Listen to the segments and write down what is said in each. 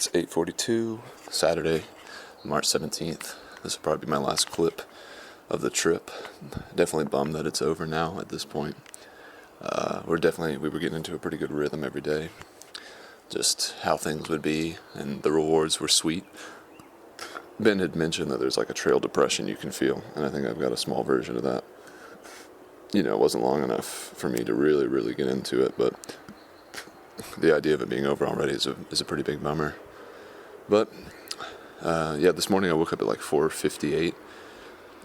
It's 8:42, Saturday, March 17th. This will probably be my last clip of the trip. Definitely bummed that it's over now at this point. We were getting into a pretty good rhythm every day. Just how things would be, and the rewards were sweet. Ben had mentioned that there's like a trail depression you can feel, and I think I've got a small version of that. It wasn't long enough for me to really get into it, but the idea of it being over already is a pretty big bummer. But this morning I woke up at like 4:58,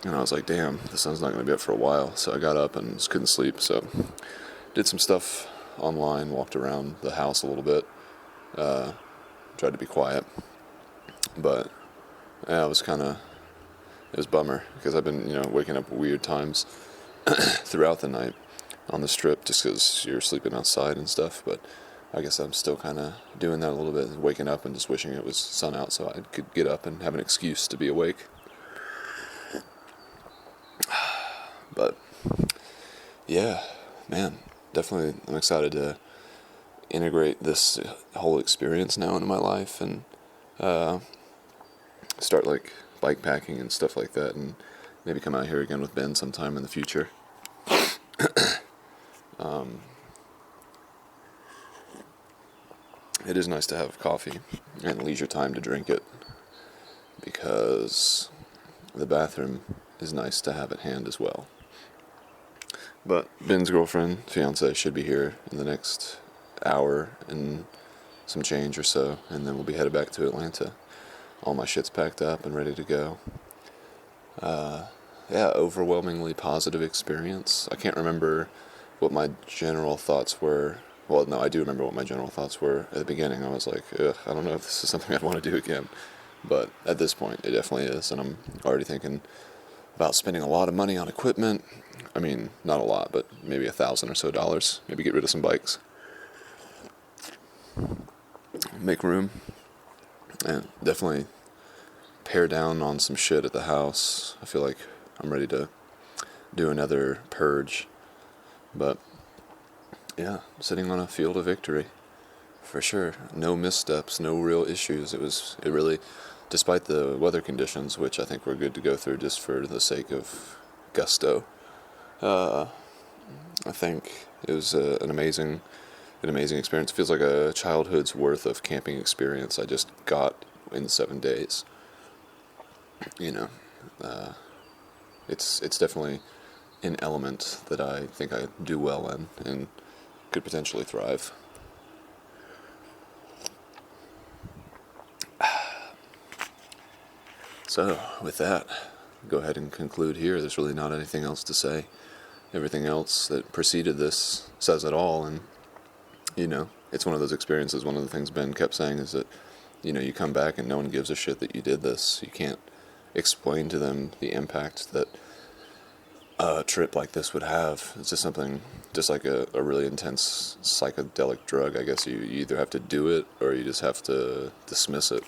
and I was like, damn, the sun's not going to be up for a while. So I got up and just couldn't sleep, so did some stuff online, walked around the house a little bit, tried to be quiet, but yeah, it was a bummer, because I've been, waking up at weird times throughout the night on this trip, just because you're sleeping outside and stuff. But I guess I'm still kind of doing that a little bit, waking up and just wishing it was sun out so I could get up and have an excuse to be awake. But yeah, man, definitely I'm excited to integrate this whole experience now into my life, and start like bike packing and stuff like that, and maybe come out here again with Ben sometime in the future. It is nice to have coffee and leisure time to drink it, because the bathroom is nice to have at hand as well. But Ben's fiance, should be here in the next hour and some change or so, and then we'll be headed back to Atlanta. All my shit's packed up and ready to go. Overwhelmingly positive experience. I can't remember what my general thoughts were. Well, no, I do remember what my general thoughts were at the beginning. I was like, I don't know if this is something I'd want to do again. But at this point, it definitely is, and I'm already thinking about spending a lot of money on equipment. I mean, not a lot, but maybe $1,000 or so. Maybe get rid of some bikes. Make room. And definitely pare down on some shit at the house. I feel like I'm ready to do another purge. But yeah, sitting on a field of victory, for sure. No missteps, no real issues. It really, despite the weather conditions, which I think we're good to go through just for the sake of gusto, I think it was an amazing experience. It feels like a childhood's worth of camping experience I just got in 7 days. It's definitely an element that I think I do well in and could potentially thrive. So, with that, go ahead and conclude here. There's really not anything else to say. Everything else that preceded this says it all, and, it's one of those experiences. One of the things Ben kept saying is that, you come back and no one gives a shit that you did this. You can't explain to them the impact that a trip like this would have. It's just something, just like a really intense psychedelic drug, I guess. You either have to do it or you just have to dismiss it.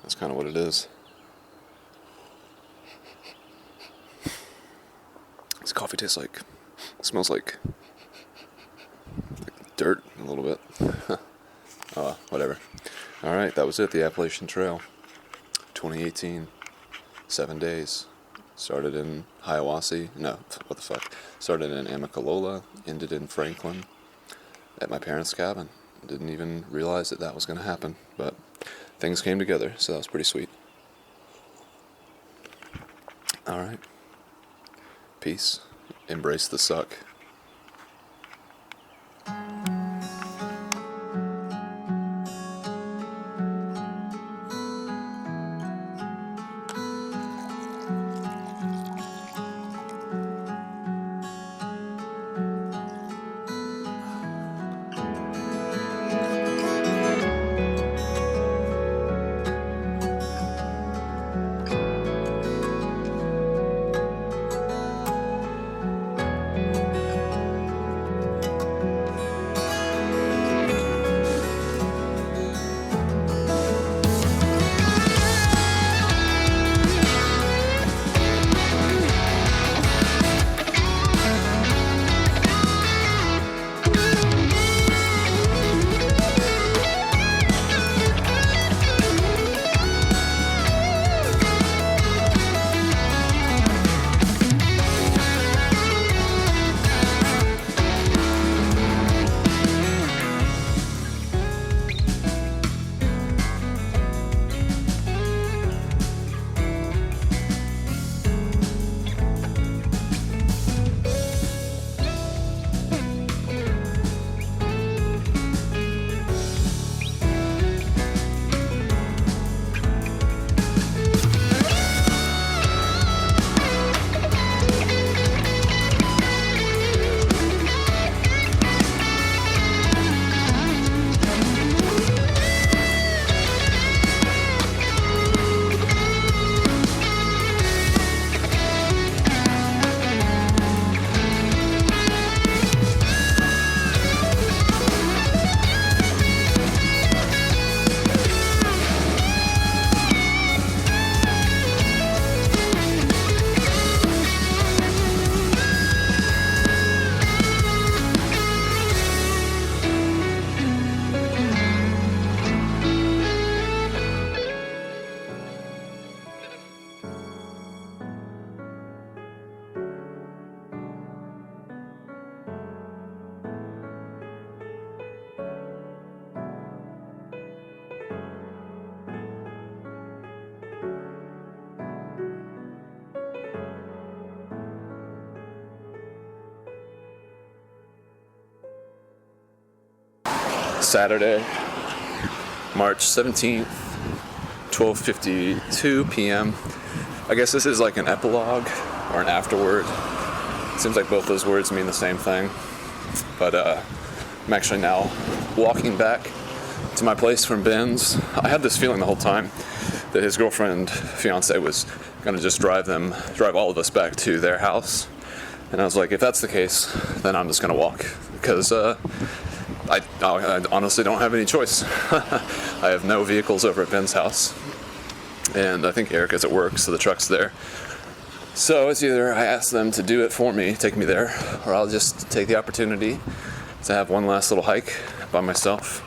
That's kind of what it is. This coffee smells like dirt a little bit. Whatever. Alright, that was it. The Appalachian Trail. 2018. 7 days. Started in Hiawassee. No, what the fuck. Started in Amicalola. Ended in Franklin. At my parents' cabin. Didn't even realize that was going to happen. But things came together, so that was pretty sweet. Alright. Peace. Embrace the suck. Saturday, March 17th, 12:52 p.m. I guess this is like an epilogue or an afterword. It seems like both those words mean the same thing. But I'm actually now walking back to my place from Ben's. I had this feeling the whole time that his girlfriend, fiance, was going to just drive all of us back to their house. And I was like, if that's the case, then I'm just going to walk. Because I honestly don't have any choice. I have no vehicles over at Ben's house. And I think Erica's at work, so the truck's there. So it's either I ask them to do it for me, take me there, or I'll just take the opportunity to have one last little hike by myself.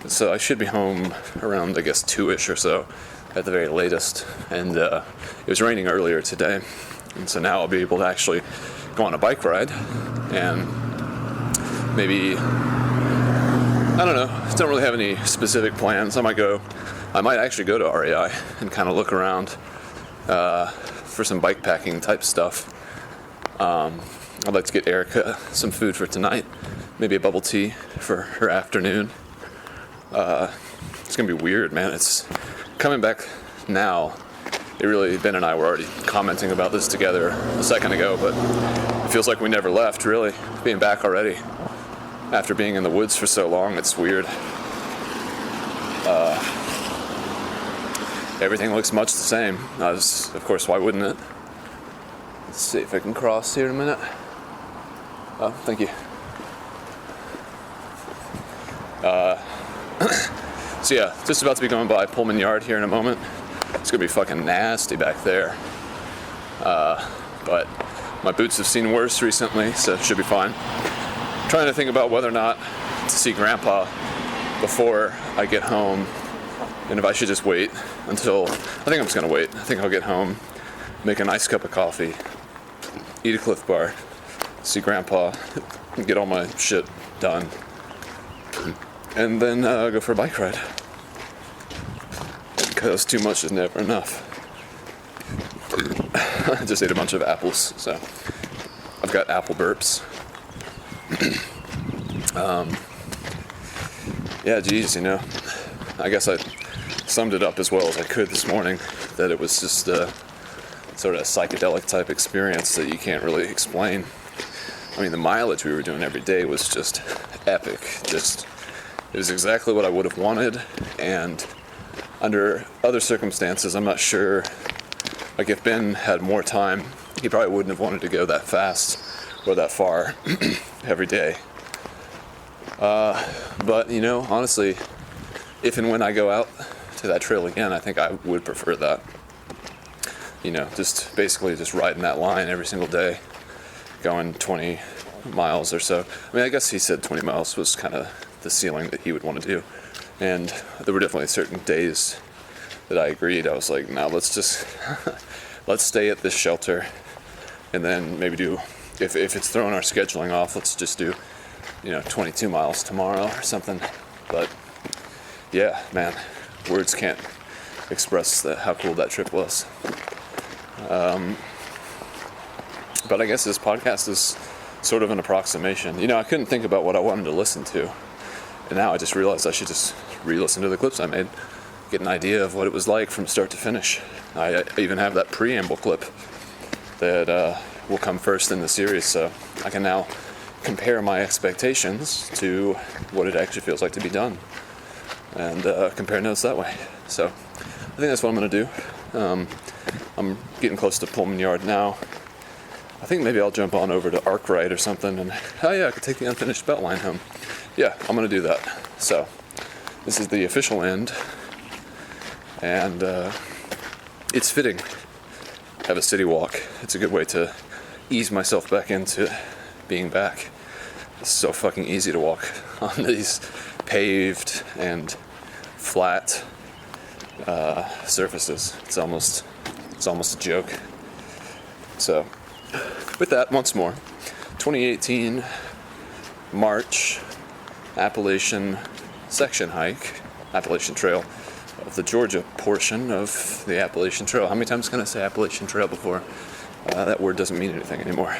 So I should be home around, I guess, 2-ish or so at the very latest. And it was raining earlier today. And so now I'll be able to actually go on a bike ride and maybe, I don't know, don't really have any specific plans. I might actually go to REI and kind of look around for some bike packing type stuff. I'd like to get Erica some food for tonight, maybe a bubble tea for her afternoon. It's gonna be weird, man. It's coming back now. Ben and I were already commenting about this together a second ago, but it feels like we never left, really. Being back already after being in the woods for so long, it's weird. Everything looks much the same. Of course, why wouldn't it? Let's see if I can cross here in a minute. Oh, thank you. So yeah, just about to be going by Pullman Yard here in a moment. It's gonna be fucking nasty back there. But my boots have seen worse recently, so it should be fine. I'm trying to think about whether or not to see Grandpa before I get home, and if I should just wait until, I think I'm just gonna wait. I think I'll get home, make a nice cup of coffee, eat a Cliff Bar, see Grandpa, and get all my shit done, and then go for a bike ride. Because too much is never enough. I just ate a bunch of apples, so I've got apple burps. Yeah, geez, I guess I summed it up as well as I could this morning, that it was just sort of a psychedelic type experience that you can't really explain. I mean, the mileage we were doing every day was just epic. It was exactly what I would have wanted, and under other circumstances, I'm not sure, like if Ben had more time, he probably wouldn't have wanted to go that fast or that far every day. But, honestly, if and when I go out to that trail again, I think I would prefer that. Just basically just riding that line every single day, going 20 miles or so. I mean, I guess he said 20 miles was kind of the ceiling that he would want to do. And there were definitely certain days that I agreed. I was like, no, let's stay at this shelter, and then maybe do, if it's throwing our scheduling off, let's just do, 22 miles tomorrow or something. But yeah, man, words can't express how cool that trip was. But I guess this podcast is sort of an approximation. I couldn't think about what I wanted to listen to. And now I just realized I should just re-listen to the clips I made, get an idea of what it was like from start to finish. I even have that preamble clip that will come first in the series, so I can now compare my expectations to what it actually feels like to be done, and compare notes that way. So I think that's what I'm going to do. I'm getting close to Pullman Yard now. I think maybe I'll jump on over to Arkwright or something, and I could take the unfinished Beltline home. Yeah, I'm going to do that. So this is the official end, and it's fitting. Have a city walk. It's a good way to ease myself back into being back. It's so fucking easy to walk on these paved and flat surfaces. It's almost a joke. So with that, once more, 2018 March Appalachian section hike, Appalachian Trail, of the Georgia portion of the Appalachian Trail. How many times can I say Appalachian Trail before that word doesn't mean anything anymore?